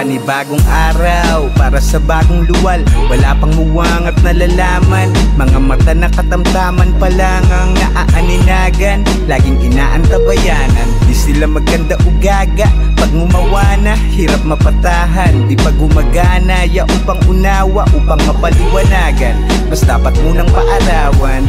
Panibagong araw para sa bagong luwal, wala pang muwang at nalalaman. Mga mata na katamtaman pa lang ang naaaninagan, laging inaantabayanan. Di sila maganda o gaga, pag ngumawa na hirap mapatahan. Di pa gumagana, yaong pang unawa upang mapaliwanagan. Mas dapat munang paarawan.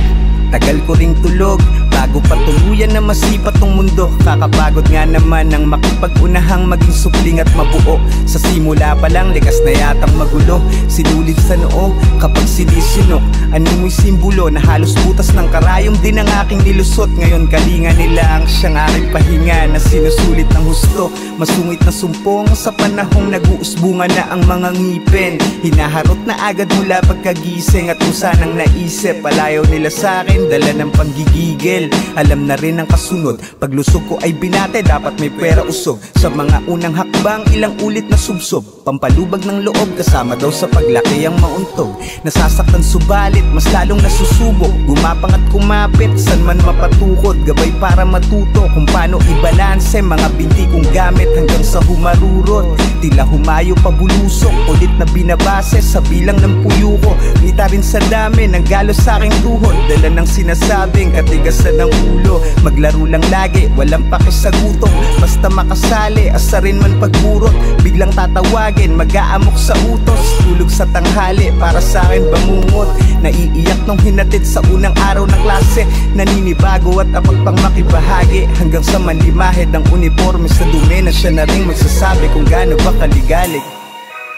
Tagal ko ring tulog bago pa tuluyan na masipat tong mundo. Kakapagod nga naman ang makipag-unahang maging supling at mabuo. Sa simula pa lang likas na yatang magulo. Sinulit sa noo kapag sinisinok. Ano mo'y simbolo na halos butas ng karayom din ang aking nilusot. Ngayon kalinga nila ang siyang aking pahinga na sinusulit ng husto. Masungit na sumpong sa panahong nag-uusbunga na ang mga ngipin. Hinaharot na agad mula pagkagising at kung sanang naisip. Palayaw nila sa akin, dala ng panggigigil. Alam na rin ang kasunod, paglusog ko ay binate, dapat may pera usog. Sa mga unang hakbang, ilang ulit na subsob. Pampalubag ng loob, kasama daw sa paglaki ang mauntog. Nasasaktan subalit, mas lalong nasusubok. Gumapang at kumapit, san man mapatukod. Gabay para matuto kung paano ibalanse mga binti kong gamit hanggang sa humarurot. Tila humayo pabulusok, ulit na binabase sa bilang ng puyo ko. Ngita rin sa dami ng galos sa aking tuhod. Dala ng sinasabing katigasan ng ulo. Maglaro lang lagi, walang pakisagutok. Basta makasali, asarin man pagburot. Biglang tatawagin, mag-aamok sa utos. Tulog sa tanghali, para sa akin bangungot. Naiiyak nung hinatid sa unang araw ng klase. Naninibago at apag pang makibahagi. Hanggang sa manlimahid ng uniforme sa dumi na siya na rin magsasabi kung gaano ba kaligalig.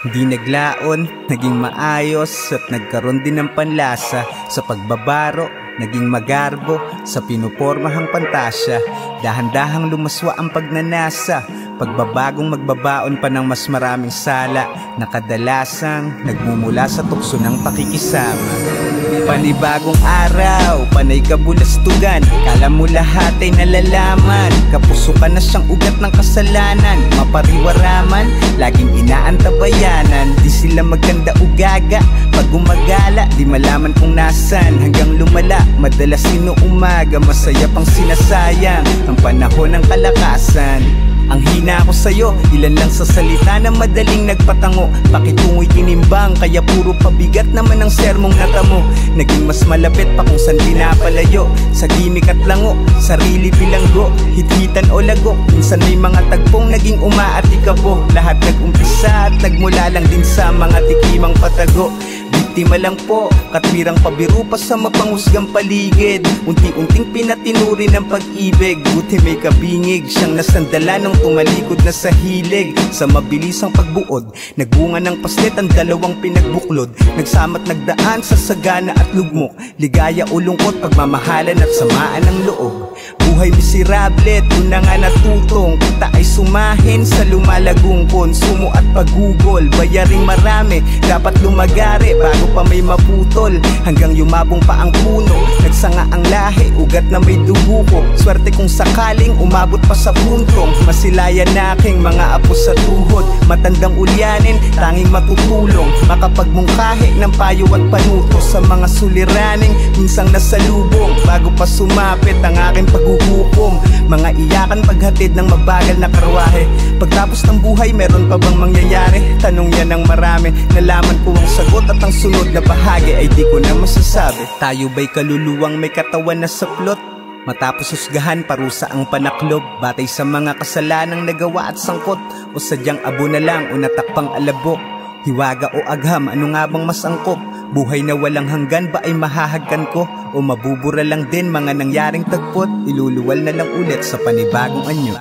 Di naglaon, naging maayos at nagkaroon din ng panlasa. Sa pagbabaro, naging magarbo sa pinupormahang pantasya. Dahan-dahang lumaswa ang pagnanasa, pagbabagong magbabaon pa ng mas maraming sala na kadalasang nagmumula sa tukso ng pakikisama. Panibagong araw, panay kabulastugan. Kala mo lahat ay nalalaman. Kapusukan na siyang ugat ng kasalanan. Mapariwaraman, laging inaantabayanan. Di sila maganda o gaga, pag gumagala di malaman kung nasan. Hanggang lumala, madalas inuumaga, masaya pang sinasayang ang panahon ng kalakasan. Ang hina ko sa'yo, ilan lang sa salita na madaling nagpatango. Pakitungo'y tinimbang, kaya puro pabigat naman ang sermong natamo. Naging mas malapit pa kung saan pinapalayo. Sa gimik at lango, sarili bilanggo, hit-hitan o lago. Minsan may mga tagpong naging umaatikapo. Lahat nag-umpisa at nagmula lang din sa mga tikimang patago. Biktima lang po, katwirang pabiro pa sa mapanghusgang paligid. Unti-unting pinatinuri ng pag-ibig. Buti may kabingig, siyang nasandala nung tumalikod na sa hilig. Sa mabilisang pagbuod, nagbunga ng paslit ang dalawang pinagbuklod. Nagsama't nagdaan sa sagana at lugmok. Ligaya o lungkot, pagmamahalan at samaan ng loob. Buhay miserable, doon na nga natutong. Kita ay sumahin sa lumalagong konsumo at pagugol. Bayaring marami, dapat lumagari bago pa may maputol. Hanggang yumabong pa ang puno, nagsanga ang lahi, ugat na may dugo ko. Swerte kung sakaling umabot pa sa puntong masilayan na aking mga apo sa tuhod. Matandang ulyanin, tanging matutulong. Makapagmungkahi ng payo at panuto sa mga suliraning minsang nasalubong. Bago pa sumapit ang aking paghuhukom, mga iyakan paghatid ng mabagal na karwahe. Pagtapos ng buhay, meron pa bang mangyayari? Tanong yan ng marami, nalaman ko ang sagot at ang sunod na bahagi ay di ko na masasabi. Tayo ba'y kaluluwang may katawan na saplot? Matapos husgahan, parusa ang panaklob. Batay sa mga kasalanang nagawa at sangkot, o sadyang abo na lang o natakpang alabok. Hiwaga o agham, ano nga bang mas angkop? Buhay na walang hanggan ba ay mahahagkan ko? O mabubura lang din mga nangyaring tagpot? Iluluwal na lang ulit sa panibagong anyo.